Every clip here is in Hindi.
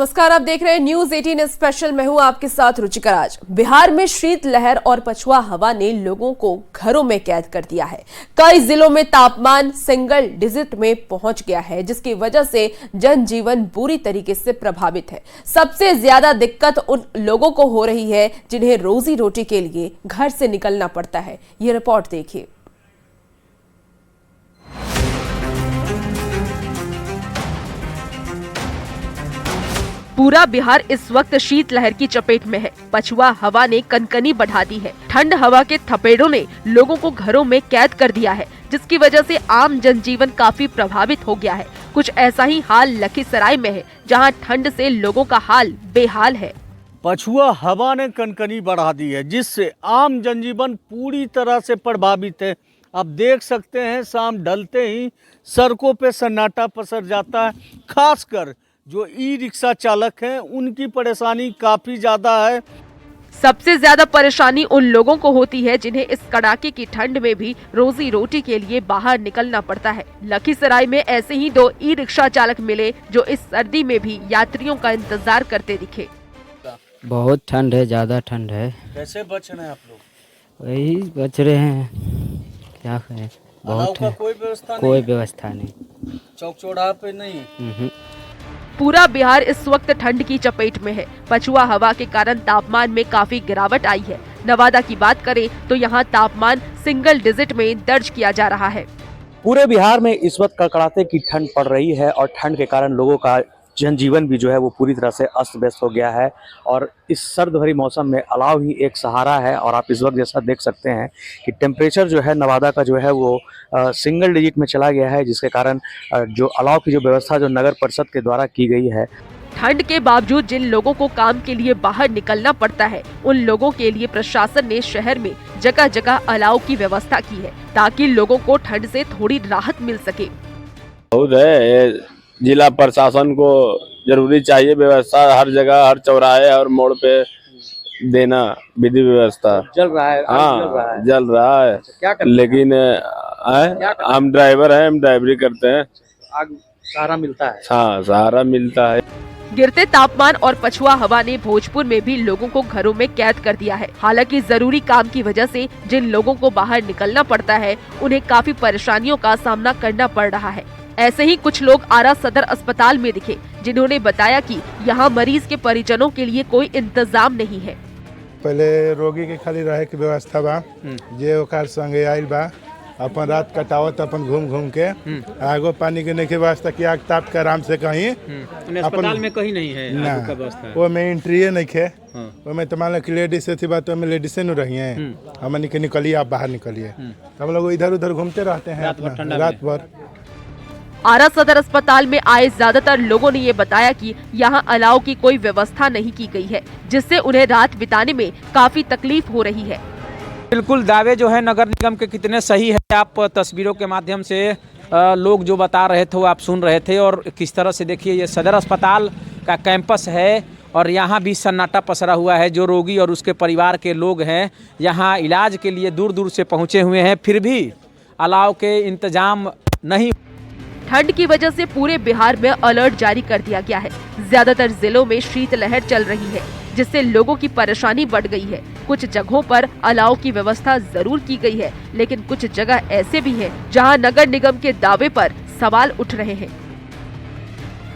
नमस्कार, आप देख रहे हैं न्यूज 18 स्पेशल। मैं हूं आपके साथ रुचिका राज। बिहार में शीत लहर और पछुआ हवा ने लोगों को घरों में कैद कर दिया है। कई जिलों में तापमान सिंगल डिजिट में पहुंच गया है, जिसकी वजह से जनजीवन बुरी तरीके से प्रभावित है। सबसे ज्यादा दिक्कत उन लोगों को हो रही है जिन्हें रोजी रोटी के लिए घर से निकलना पड़ता है। ये रिपोर्ट देखिए। पूरा बिहार इस वक्त शीत लहर की चपेट में है। पछुआ हवा ने कनकनी बढ़ा दी है। ठंड हवा के थपेड़ों ने लोगों को घरों में कैद कर दिया है, जिसकी वजह से आम जनजीवन काफी प्रभावित हो गया है। कुछ ऐसा ही हाल लखीसराय में है, जहां ठंड से लोगों का हाल बेहाल है। पछुआ हवा ने कनकनी बढ़ा दी है, जिससे आम जनजीवन पूरी तरह से प्रभावित है। आप देख सकते हैं, शाम ढलते ही सड़कों पे सन्नाटा पसर जाता है। खासकर जो ई रिक्शा चालक हैं, उनकी परेशानी काफी ज्यादा है। सबसे ज्यादा परेशानी उन लोगों को होती है जिन्हें इस कड़ाके की ठंड में भी रोजी रोटी के लिए बाहर निकलना पड़ता है। लखीसराय में ऐसे ही 2 ई रिक्शा चालक मिले जो इस सर्दी में भी यात्रियों का इंतजार करते दिखे। बहुत ठंड है, ज्यादा ठंड है। कैसे बच रहे हैं आप लोग? वही बच रहे हैं, क्या करें। बहुत का कोई व्यवस्था कोई व्यवस्था नहीं, चौक चौराहे पे नहीं। पूरा बिहार इस वक्त ठंड की चपेट में है। पछुआ हवा के कारण तापमान में काफी गिरावट आई है। नवादा की बात करें तो यहाँ तापमान सिंगल डिजिट में दर्ज किया जा रहा है। पूरे बिहार में इस वक्त कड़कड़ाते की ठंड पड़ रही है और ठंड के कारण लोगों का जनजीवन भी जो है वो पूरी तरह से अस्त व्यस्त हो गया है। और इस सर्द भरी मौसम में अलाव ही एक सहारा है। और आप इस वक्त जैसा देख सकते हैं कि टेम्परेचर जो है नवादा का जो है वो सिंगल डिजिट में चला गया है, जिसके कारण जो अलाव की जो व्यवस्था जो नगर परिषद के द्वारा की गई है। ठंड के बावजूद जिन लोगों को काम के लिए बाहर निकलना पड़ता है, उन लोगों के लिए प्रशासन ने शहर में जगह जगह अलाव की व्यवस्था की है, ताकि लोगों को ठंड से थोड़ी राहत मिल सके। बहुत है, जिला प्रशासन को जरूरी चाहिए व्यवस्था हर जगह, हर चौराहे और मोड़ पे देना विधि व्यवस्था। चल रहा है? हाँ, जल रहा है। क्या लेकिन हम ड्राइवर हैं, हम ड्राइवरी करते हैं। आग सहारा मिलता है? हाँ, सहारा मिलता है। गिरते तापमान और पछुआ हवा ने भोजपुर में भी लोगों को घरों में कैद कर दिया है। हालांकि जरूरी काम की वजह से जिन लोगों को बाहर निकलना पड़ता है, उन्हें काफी परेशानियों का सामना करना पड़ रहा है। ऐसे ही कुछ लोग आरा सदर अस्पताल में दिखे, जिन्होंने बताया कि यहाँ मरीज के परिजनों के लिए कोई इंतजाम नहीं है। पहले रोगी के खाली रहे की व्यवस्था बा, जे ओकर संगे आइल बा अपन रात कटावत, अपन घूम घूम के आगो पानी के नहीं के वास्ता कि आग ताप के आराम से कहीं अस्पताल में कहीं नहीं है ना, वो में एंट्री नहीं खे। वो में तो मान लो कि लेडीज से थी बात, में लेडीज न रही है। हमने के निकलिए, आप बाहर निकलिए। हम लोग इधर उधर घूमते रहते हैं रात भर। आरा सदर अस्पताल में आए ज्यादातर लोगों ने ये बताया कि यहाँ अलाव की कोई व्यवस्था नहीं की गई है, जिससे उन्हें रात बिताने में काफी तकलीफ हो रही है। बिल्कुल दावे जो है नगर निगम के कितने सही है, आप तस्वीरों के माध्यम से लोग जो बता रहे थे वो आप सुन रहे थे। और किस तरह से देखिए, ये सदर अस्पताल का कैंपस है और यहाँ भी सन्नाटा पसरा हुआ है। जो रोगी और उसके परिवार के लोग हैं, यहाँ इलाज के लिए दूर दूर से पहुँचे हुए हैं, फिर भी अलाव के इंतजाम नहीं। ठंड की वजह से पूरे बिहार में अलर्ट जारी कर दिया गया है। ज्यादातर जिलों में शीत लहर चल रही है, जिससे लोगों की परेशानी बढ़ गई है। कुछ जगहों पर अलाव की व्यवस्था जरूर की गई है, लेकिन कुछ जगह ऐसे भी हैं जहां नगर निगम के दावे पर सवाल उठ रहे हैं।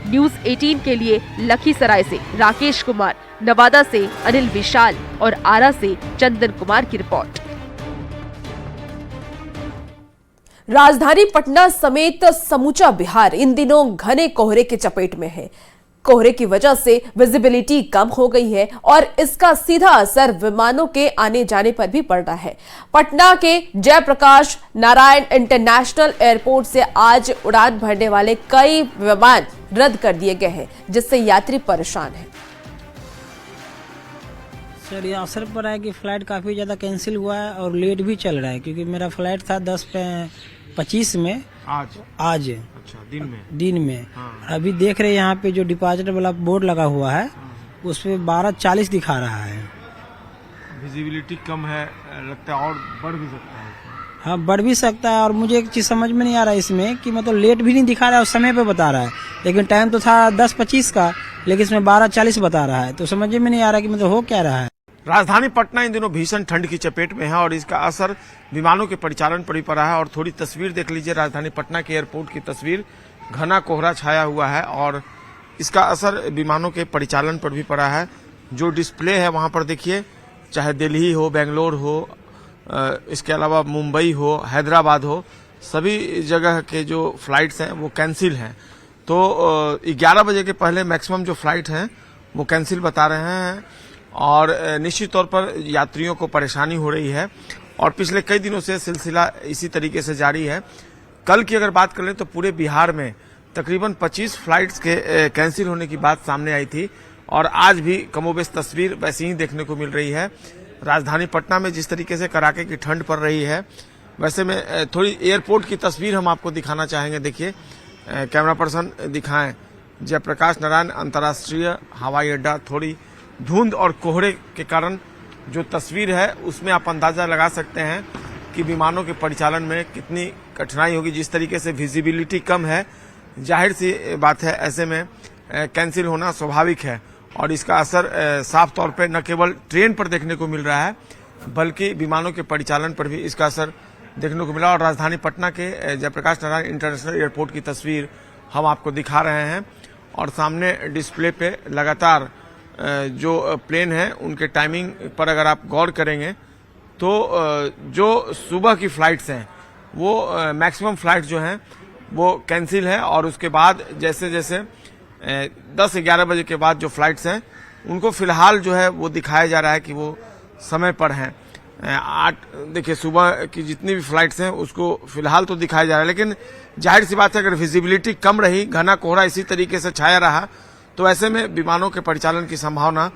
न्यूज 18 के लिए लखीसराय से राकेश कुमार, नवादा से अनिल विशाल और आरा से चंदन कुमार की रिपोर्ट। राजधानी पटना समेत समूचा बिहार इन दिनों घने कोहरे के चपेट में है। कोहरे की वजह से विजिबिलिटी कम हो गई है और इसका सीधा असर विमानों के आने जाने पर भी पड़ रहा है। पटना के जयप्रकाश नारायण इंटरनेशनल एयरपोर्ट से आज उड़ान भरने वाले कई विमान रद्द कर दिए गए हैं, जिससे यात्री परेशान हैं। सर, ये अवसर पर है कि फ्लाइट काफ़ी ज़्यादा कैंसिल हुआ है और लेट भी चल रहा है, क्योंकि मेरा फ्लाइट था 10:25 में आज अच्छा, दिन में अभी देख रहे हैं यहाँ पे जो डिपार्चर वाला बोर्ड लगा हुआ है उस पे 12:40 दिखा रहा है। विजिबिलिटी कम है, लगता है और बढ़ भी सकता है। हाँ, बढ़ भी सकता है। और मुझे एक चीज़ समझ में नहीं आ रहा है इसमें कि मतलब लेट भी नहीं दिखा रहा है, उस समय पे बता रहा है, लेकिन टाइम तो था 10:25 का लेकिन इसमें 12:40 बता रहा है, तो समझ में नहीं आ रहा कि मतलब हो क्या रहा है। राजधानी पटना इन दिनों भीषण ठंड की चपेट में है और इसका असर विमानों के परिचालन पर भी पड़ा है। और थोड़ी तस्वीर देख लीजिए राजधानी पटना के एयरपोर्ट की तस्वीर, घना कोहरा छाया हुआ है और इसका असर विमानों के परिचालन पर भी पड़ा है। जो डिस्प्ले है वहां पर देखिए, चाहे दिल्ली हो, बेंगलोर हो, इसके अलावा मुंबई हो, हैदराबाद हो, सभी जगह के जो फ्लाइट्स हैं वो कैंसिल हैं। तो 11 बजे के पहले मैक्सिमम जो फ्लाइट हैं वो कैंसिल बता रहे हैं और निश्चित तौर पर यात्रियों को परेशानी हो रही है और पिछले कई दिनों से सिलसिला इसी तरीके से जारी है। कल की अगर बात करें तो पूरे बिहार में तकरीबन 25 फ्लाइट्स के कैंसिल होने की बात सामने आई थी और आज भी कमोबेश तस्वीर वैसी ही देखने को मिल रही है। राजधानी पटना में जिस तरीके से कड़ाके की ठंड पड़ रही है, वैसे में थोड़ी एयरपोर्ट की तस्वीर हम आपको दिखाना चाहेंगे। देखिए, कैमरा पर्सन दिखाएं, जयप्रकाश नारायण अंतर्राष्ट्रीय हवाई अड्डा। थोड़ी धुंध और कोहरे के कारण जो तस्वीर है उसमें आप अंदाजा लगा सकते हैं कि विमानों के परिचालन में कितनी कठिनाई होगी। जिस तरीके से विजिबिलिटी कम है, जाहिर सी बात है ऐसे में कैंसिल होना स्वाभाविक है और इसका असर साफ तौर पे न केवल ट्रेन पर देखने को मिल रहा है बल्कि विमानों के परिचालन पर भी इसका असर देखने को मिला। और राजधानी पटना के जयप्रकाश नारायण इंटरनेशनल एयरपोर्ट की तस्वीर हम आपको दिखा रहे हैं और सामने डिस्प्ले पे लगातार जो प्लेन है उनके टाइमिंग पर अगर आप गौर करेंगे तो जो सुबह की फ्लाइट्स हैं वो मैक्सिमम फ्लाइट जो हैं वो कैंसिल है और उसके बाद जैसे जैसे 10-11 बजे के बाद जो फ्लाइट्स हैं उनको फिलहाल जो है वो दिखाया जा रहा है कि वो समय पर हैं। 8 देखिए सुबह की जितनी भी फ्लाइट्स हैं उसको फिलहाल तो दिखाया जा रहा है, लेकिन जाहिर सी बात है अगर विजिबिलिटी कम रही, घना कोहरा इसी तरीके से छाया रहा तो ऐसे में विमानों के परिचालन की संभावना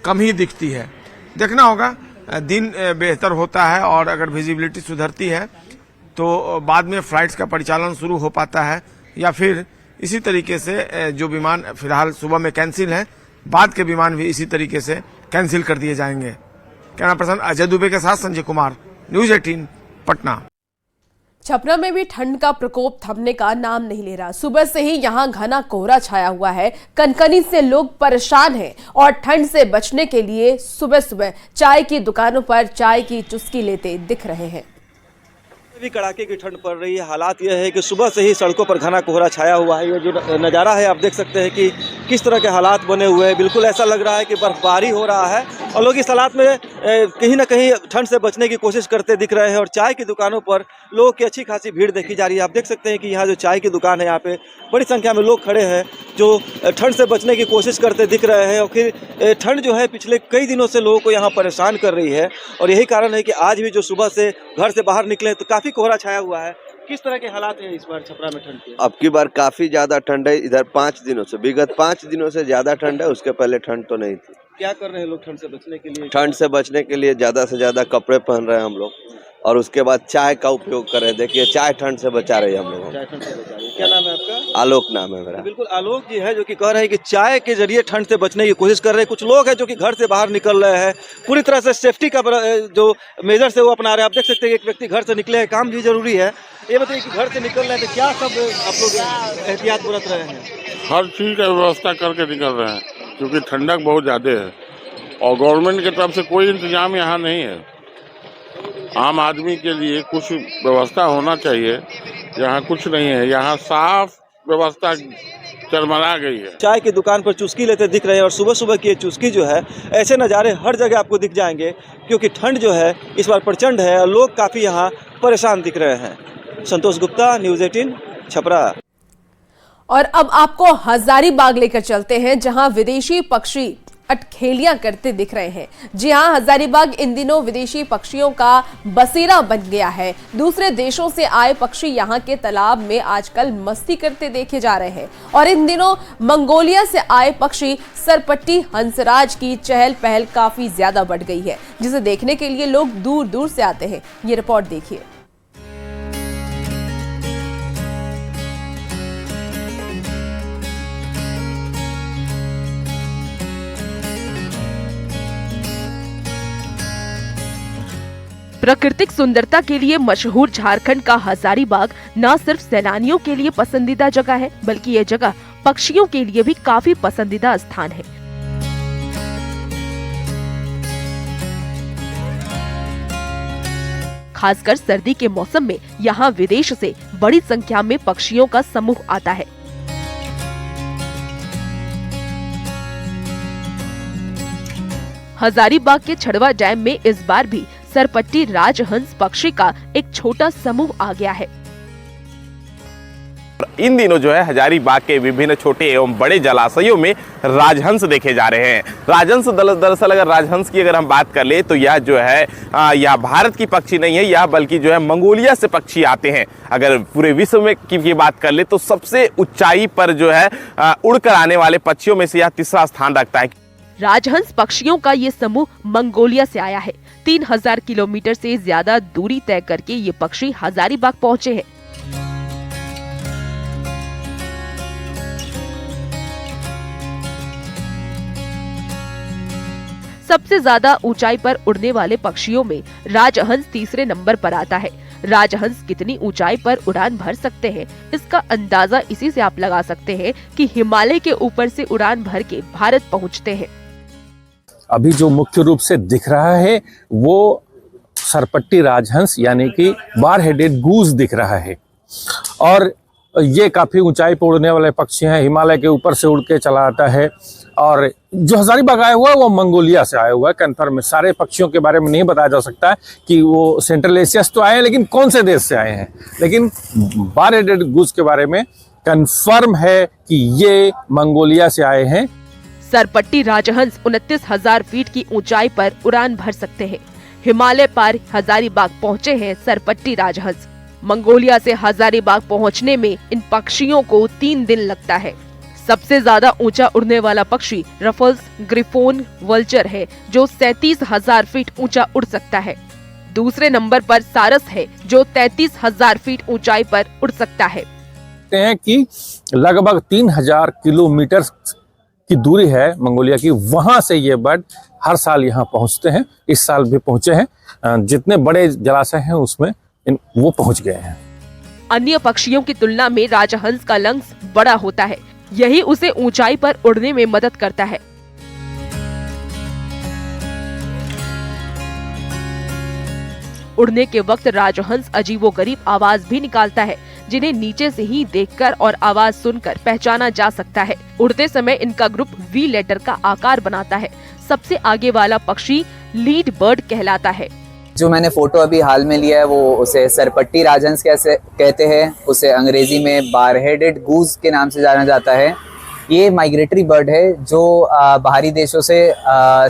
कम ही दिखती है। देखना होगा, दिन बेहतर होता है और अगर विजिबिलिटी सुधरती है तो बाद में फ्लाइट्स का परिचालन शुरू हो पाता है या फिर इसी तरीके से जो विमान फिलहाल सुबह में कैंसिल हैं, बाद के विमान भी इसी तरीके से कैंसिल कर दिए जाएंगे। कैमरा पर्सन अजय दुबे के साथ संजय कुमार, न्यूज 18 पटना। छपरा में भी ठंड का प्रकोप थमने का नाम नहीं ले रहा। सुबह से ही यहां घना कोहरा छाया हुआ है, कनकनी से लोग परेशान हैं और ठंड से बचने के लिए सुबह सुबह चाय की दुकानों पर चाय की चुस्की लेते दिख रहे हैं। भी कड़ाके की ठंड पड़ रही है। हालात यह है कि सुबह से ही सड़कों पर घना कोहरा छाया हुआ है। ये जो नज़ारा है आप देख सकते हैं कि किस तरह के हालात बने हुए हैं। बिल्कुल ऐसा लग रहा है कि बर्फबारी हो रहा है और लोग इस हालात में कहीं ना कहीं ठंड से बचने की कोशिश करते दिख रहे हैं और चाय की दुकानों पर लोगों की अच्छी खासी भीड़ देखी जा रही है। आप देख सकते हैं कि यहाँ जो चाय की दुकान है, यहाँ पे बड़ी संख्या में लोग खड़े हैं जो ठंड से बचने की कोशिश करते दिख रहे हैं। और फिर ठंड जो है पिछले कई दिनों से लोगों को यहाँ परेशान कर रही है और यही कारण है कि आज भी जो सुबह से घर से बाहर निकले तो काफ़ी कोहरा छाया हुआ है। किस तरह के हालात हैं इस बार छपरा में ठंड के? अब की बार काफी ज्यादा ठंड है इधर। 5 दिनों से, विगत 5 दिनों से ज्यादा ठंड है, उसके पहले ठंड तो नहीं थी। क्या कर रहे हैं लोग ठंड से बचने के लिए? ठंड से बचने के लिए ज्यादा से ज्यादा कपड़े पहन रहे हैं हम लोग और उसके बाद चाय का उपयोग कर रहे हैं। देखिए चाय ठंड से बचा रही है हम लोग। क्या नाम है आपका? आलोक नाम है मेरा। बिल्कुल आलोक जी है जो कि कह रहे हैं कि चाय के जरिए ठंड से बचने की कोशिश कर रहे हैं। कुछ लोग हैं जो कि घर से बाहर निकल रहे हैं, पूरी तरह से सेफ्टी का जो मेजर्स है वो अपना रहे हैं। आप देख सकते हैं कि एक व्यक्ति घर से निकले हैं, काम भी जरूरी है। ये बताइए कि घर से निकल रहे हैं तो क्या सब आप लोग एहतियात बरत रहे हैं? हर चीज़ का व्यवस्था करके निकल रहे हैं क्योंकि ठंडक बहुत ज़्यादा है और गवर्नमेंट की तरफ से कोई इंतजाम यहाँ नहीं है। आम आदमी के लिए कुछ व्यवस्था होना चाहिए, यहाँ कुछ नहीं है। यहाँ साफ व्यवस्था चरमरा गई है। चाय की दुकान पर चुस्की लेते दिख रहे हैं और सुबह सुबह की ये चुस्की जो है, ऐसे नज़ारे हर जगह आपको दिख जाएंगे क्योंकि ठंड जो है इस बार प्रचंड है और लोग काफ़ी यहाँ परेशान दिख रहे हैं। संतोष गुप्ता, न्यूज़ 18 छपरा। और अब आपको हजारीबाग लेकर चलते हैं जहां विदेशी पक्षी अटखेलियां करते दिख रहे हैं। जी हां, हजारीबाग इन दिनों विदेशी पक्षियों का बसेरा बन गया है। दूसरे देशों से आए पक्षी यहां के तालाब में आजकल मस्ती करते देखे जा रहे हैं और इन दिनों मंगोलिया से आए पक्षी सरपट्टी हंसराज की चहल पहल काफी ज्यादा बढ़ गई है, जिसे देखने के लिए लोग दूर दूर से आते हैं। ये रिपोर्ट देखिए। प्राकृतिक सुंदरता के लिए मशहूर झारखंड का हजारीबाग न सिर्फ सैलानियों के लिए पसंदीदा जगह है, बल्कि ये जगह पक्षियों के लिए भी काफी पसंदीदा स्थान है। खासकर सर्दी के मौसम में यहाँ विदेश से बड़ी संख्या में पक्षियों का समूह आता है। हजारीबाग के छड़वा डैम में इस बार भी सरपट्टी राजहंस पक्षी का एक छोटा समूह आ गया है। इन दिनों जो है हजारीबाग के विभिन्न छोटे एवं बड़े जलाशयों में राजहंस देखे जा रहे हैं। राजहंस दरअसल अगर राजहंस की अगर हम बात कर ले तो यह जो है यह भारत की पक्षी नहीं है, यह बल्कि जो है मंगोलिया से पक्षी आते हैं। अगर पूरे विश्व में की बात कर ले तो सबसे ऊंचाई पर जो है उड़कर आने वाले पक्षियों में से यह तीसरा स्थान रखता है। राजहंस पक्षियों का ये समूह मंगोलिया से आया है। 3000 किलोमीटर से ज्यादा दूरी तय करके ये पक्षी हजारीबाग पहुँचे हैं। सबसे ज्यादा ऊंचाई पर उड़ने वाले पक्षियों में राजहंस तीसरे नंबर पर आता है। राजहंस कितनी ऊंचाई पर उड़ान भर सकते हैं, इसका अंदाजा इसी से आप लगा सकते हैं कि हिमालय के ऊपर से उड़ान भर के भारत पहुंचते हैं। अभी जो मुख्य रूप से दिख रहा है वो सरपट्टी राजहंस यानी कि बार हेडेड गूज दिख रहा है और ये काफी ऊंचाई पर उड़ने वाले पक्षी हैं। हिमालय के ऊपर से उड़ के चला आता है और जो हजारीबाग आया हुआ है वो मंगोलिया से आया हुआ है। कन्फर्म सारे पक्षियों के बारे में नहीं बताया जा सकता है कि वो सेंट्रल एशिया से तो आए हैं, लेकिन कौन से देश से आए हैं। लेकिन बार हेडेड गूज के बारे में कन्फर्म है कि ये मंगोलिया से आए हैं। सरपट्टी राजहंस 29,000 फीट की ऊंचाई पर उड़ान भर सकते हैं। हिमालय पार हजारीबाग पहुँचे हैं सरपट्टी राजहंस। मंगोलिया से हजारीबाग पहुंचने में इन पक्षियों को 3 दिन लगता है। सबसे ज्यादा ऊंचा उड़ने वाला पक्षी रफल्स ग्रिफोन वल्चर है जो 37,000 फीट ऊंचा उड़ सकता है। दूसरे नंबर पर सारस है जो 33,000 फीट ऊंचाई पर उड़ सकता है। कि लगभग 3000 किलोमीटर की दूरी है मंगोलिया की, वहां से ये बर्ड हर साल यहाँ पहुंचते हैं। इस साल भी पहुंचे हैं। जितने बड़े जलाशय हैं उसमें वो पहुंच गए हैं। अन्य पक्षियों की तुलना में राजहंस का लंग्स बड़ा होता है, यही उसे ऊंचाई पर उड़ने में मदद करता है। उड़ने के वक्त राजहंस अजीबोगरीब आवाज भी निकालता है, जिन्हें नीचे से ही देखकर और आवाज सुनकर पहचाना जा सकता है। उड़ते समय इनका ग्रुप वी लेटर का आकार बनाता है। सबसे आगे वाला पक्षी लीड बर्ड कहलाता है। जो मैंने फोटो अभी हाल में लिया है वो उसे सरपट्टी राजहंस कैसे कहते हैं। उसे अंग्रेजी में बार हेडेड गूज के नाम से जाना जाता है। ये माइग्रेटरी बर्ड है जो बाहरी देशों से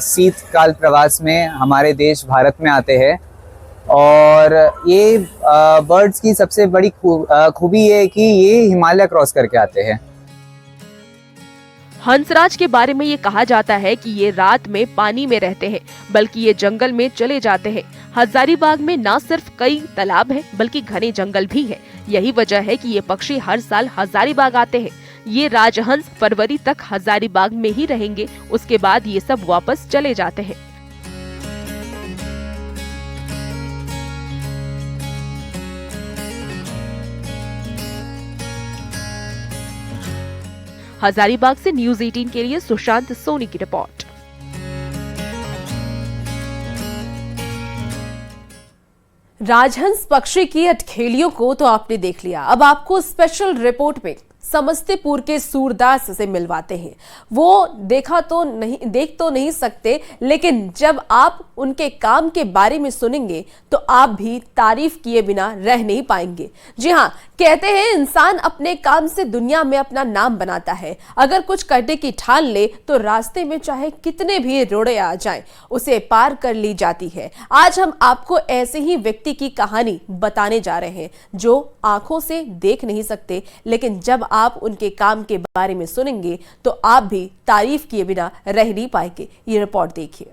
शीतकाल प्रवास में हमारे देश भारत में आते हैं। और ये बर्ड्स की सबसे बड़ी खूबी ये है कि ये हिमालय क्रॉस करके आते हैं। हंसराज के बारे में ये कहा जाता है कि ये रात में पानी में रहते हैं, बल्कि ये जंगल में चले जाते हैं। हजारीबाग में न सिर्फ कई तालाब हैं, बल्कि घने जंगल भी हैं। यही वजह है कि ये पक्षी हर साल हजारीबाग आते हैं। ये राजहंस फरवरी तक हजारीबाग में ही रहेंगे, उसके बाद ये सब वापस चले जाते हैं। हजारीबाग से न्यूज़ 18 के लिए सुशांत सोनी की रिपोर्ट। राजहंस पक्षी की अटखेलियों को तो आपने देख लिया, अब आपको स्पेशल रिपोर्ट में समस्तीपुर के सूरदास से मिलवाते हैं। वो देख तो नहीं सकते, लेकिन जब आप उनके काम के बारे में सुनेंगे तो आप भी तारीफ किए बिना रह नहीं पाएंगे। जी हाँ, कहते हैं इंसान अपने काम से दुनिया में अपना नाम बनाता है। अगर कुछ करने की ठान ले तो रास्ते में चाहे कितने भी रोड़े आ जाएं, उसे पार कर ली जाती है। आज हम आपको ऐसे ही व्यक्ति की कहानी बताने जा रहे हैं जो आंखों से देख नहीं सकते, लेकिन जब आप उनके काम के बारे में सुनेंगे तो आप भी तारीफ किए बिना रह नहीं पाएंगे। ये रिपोर्ट देखिए।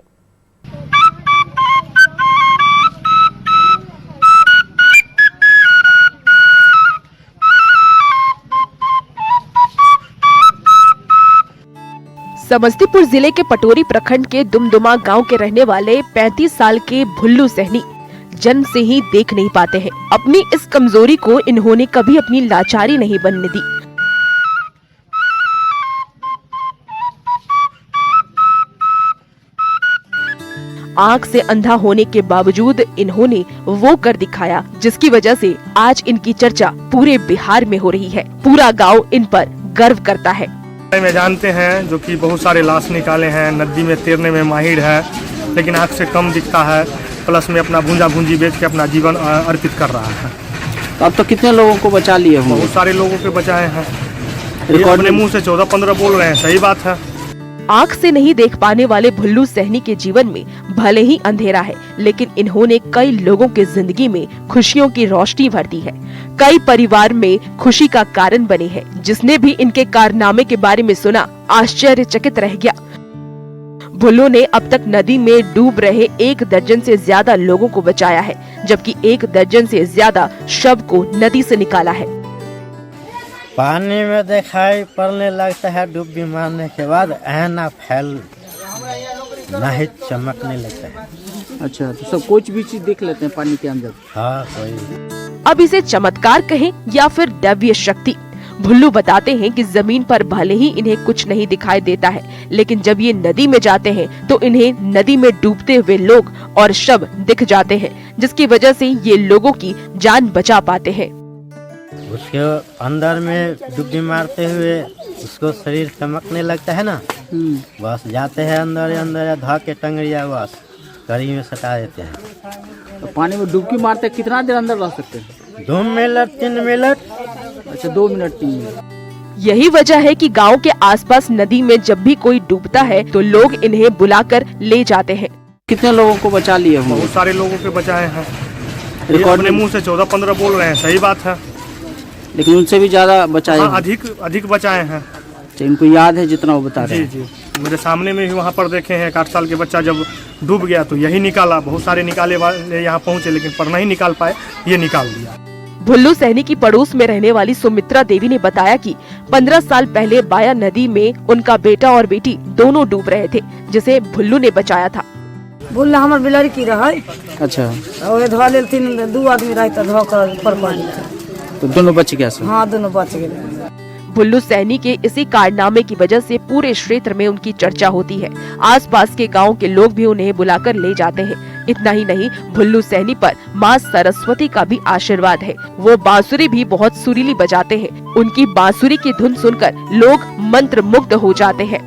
समस्तीपुर जिले के पटोरी प्रखंड के दुमदुमा गांव के रहने वाले 35 साल के भुल्लू सहनी जन्म से ही देख नहीं पाते हैं। अपनी इस कमजोरी को इन्होंने कभी अपनी लाचारी नहीं बनने दी। आंख से अंधा होने के बावजूद इन्होंने वो कर दिखाया जिसकी वजह से आज इनकी चर्चा पूरे बिहार में हो रही है। पूरा गांव इन पर गर्व करता है। में जानते हैं जो कि बहुत सारे लाश निकाले हैं, नदी में तैरने में माहिर है, लेकिन आँख से कम दिखता है, प्लस में अपना भूंजा भूंजी बेच के अपना जीवन अर्पित कर रहा है। अब तो कितने लोगों को बचा लिए होंगे? बहुत सारे लोगों के बचाए हैं। ये अपने मुंह से 14-15 बोल रहे हैं, सही बात है। आँख से नहीं देख पाने वाले भुल्लू सैनी के जीवन में भले ही अंधेरा है, लेकिन इन्होंने कई लोगों की जिंदगी में खुशियों की रोशनी भर दी है। कई परिवार में खुशी का कारण बने हैं। जिसने भी इनके कारनामे के बारे में सुना आश्चर्यचकित रह गया। भुल्लू ने अब तक नदी में डूब रहे 1 दर्जन से ज्यादा लोगों को बचाया है, जबकि 1 दर्जन से ज्यादा शव को नदी से निकाला है। पानी में दिखाई पड़ने लगता है, डूबी मारने के बाद ऐना फैल नहीं चमकने लगता है। अच्छा, तो सब कुछ भी चीज देख लेते हैं पानी के अंदर? हाँ, कोई। अब इसे चमत्कार कहें या फिर दैवीय शक्ति, भुल्लू बताते हैं कि जमीन पर भले ही इन्हें कुछ नहीं दिखाई देता है, लेकिन जब ये नदी में जाते हैं तो इन्हें नदी में डूबते हुए लोग और शव दिख जाते हैं, जिसकी वजह से ये लोगों की जान बचा पाते हैं। उसके अंदर में डुबकी मारते हुए उसको शरीर चमकने लगता है ना, बस जाते हैं अंदर धा के टंगड़िया बस कड़ी में सटा देते हैं। तो पानी में डुबकी मारते कितना देर अंदर रह सकते हैं? 2 मिनट 3 मिनट। अच्छा, 2 मिनट 3 मिनट। यही वजह है कि गांव के आसपास नदी में जब भी कोई डूबता है तो लोग इन्हें बुलाकर ले जाते हैं। कितने लोगों को बचा लिए होंगे? बहुत सारे लोगों के बचाए हैं। ये अपने मुंह से 14-15 बोल रहे हैं, सही बात है, लेकिन उनसे भी ज्यादा बचाए? हाँ, अधिक बचाए हैं। तो इनको याद है जितना वो बता रहे हैं? जी, मेरे सामने में ही वहाँ पर देखे हैं। 8 साल के बच्चा जब डूब गया तो यही निकाला। बहुत सारे निकाले वाले यहाँ पहुँचे, लेकिन पर नहीं निकाल पाए, ये निकाल दिया। भुल्लू सैनी की पड़ोस में रहने वाली सुमित्रा देवी ने बताया कि 15 साल पहले बाया नदी में उनका बेटा और बेटी दोनों डूब रहे थे, जिसे भुल्लू ने बचाया था। भुल्ला हमार बिलड़ की रहे। अच्छा, और धो लेल 2 आदमी रहे तो धो कर पर पानी। तो दोनों बच गया सब? हाँ, दोनों बच गए। भुल्लू सैनी के इसी कारनामे की वजह से पूरे क्षेत्र में उनकी चर्चा होती है। आसपास के गांव के लोग भी उन्हें बुलाकर ले जाते हैं। इतना ही नहीं, भुल्लू सैनी पर मां सरस्वती का भी आशीर्वाद है। वो बांसुरी भी बहुत सुरीली बजाते हैं। उनकी बांसुरी की धुन सुनकर लोग मंत्र मुग्ध हो जाते हैं।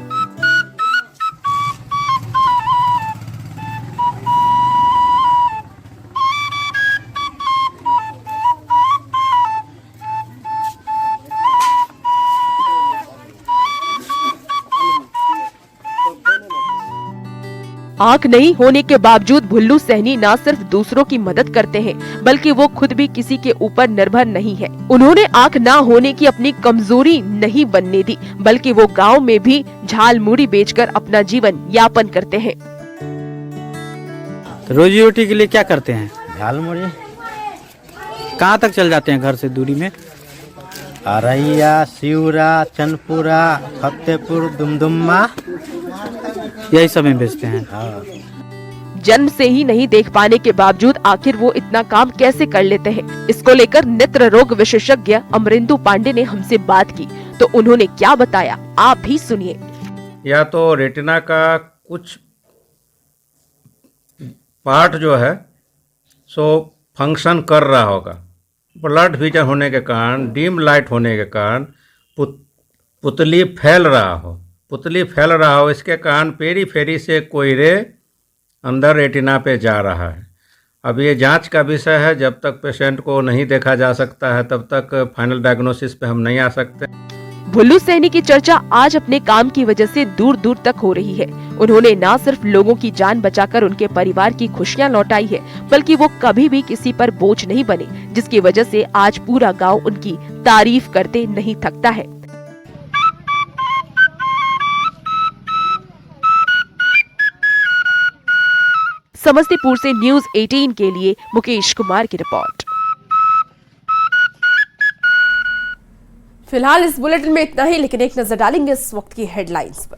आंख नहीं होने के बावजूद भुल्लू सैनी न सिर्फ दूसरों की मदद करते हैं, बल्कि वो खुद भी किसी के ऊपर निर्भर नहीं है। उन्होंने आंख न होने की अपनी कमजोरी नहीं बनने दी, बल्कि वो गांव में भी झाल मूढ़ी बेचकर अपना जीवन यापन करते हैं। तो रोजी रोटी के लिए क्या करते हैं? झाल मूढ़ी। कहाँ तक चल जाते हैं घर से दूरी में? अरैया, सिउरा, चनपुरा, फतेहपुर, दुमदुम्मा, यही सब में बेचते हैं। हाँ। जन्म से ही नहीं देख पाने के बावजूद आखिर वो इतना काम कैसे कर लेते हैं? इसको लेकर नेत्र रोग विशेषज्ञ अमरिंदु पांडे ने हमसे बात की, तो उन्होंने क्या बताया आप भी सुनिए। या तो रेटिना का कुछ पार्ट जो है सो फंक्शन कर रहा होगा, ब्लड विजन होने के कारण, डीम लाइट होने के कारण पुतली फैल रहा हो, इसके कारण पेरीफेरी से कोई रे अंदर रेटिना पे जा रहा है। अब ये जांच का विषय है, जब तक पेशेंट को नहीं देखा जा सकता है तब तक फाइनल डायग्नोसिस पे हम नहीं आ सकते। भुल्लू सैनी की चर्चा आज अपने काम की वजह से दूर दूर तक हो रही है। उन्होंने न सिर्फ लोगों की जान बचाकर उनके परिवार की खुशियां लौटाई है, बल्कि वो कभी भी किसी पर बोझ नहीं बने, जिसकी वजह से आज पूरा गांव उनकी तारीफ करते नहीं थकता है। समस्तीपुर से न्यूज़ 18 के लिए मुकेश कुमार की रिपोर्ट। फिलहाल इस बुलेटिन में इतना ही, लेकिन एक नजर डालेंगे इस वक्त की हेडलाइंस पर।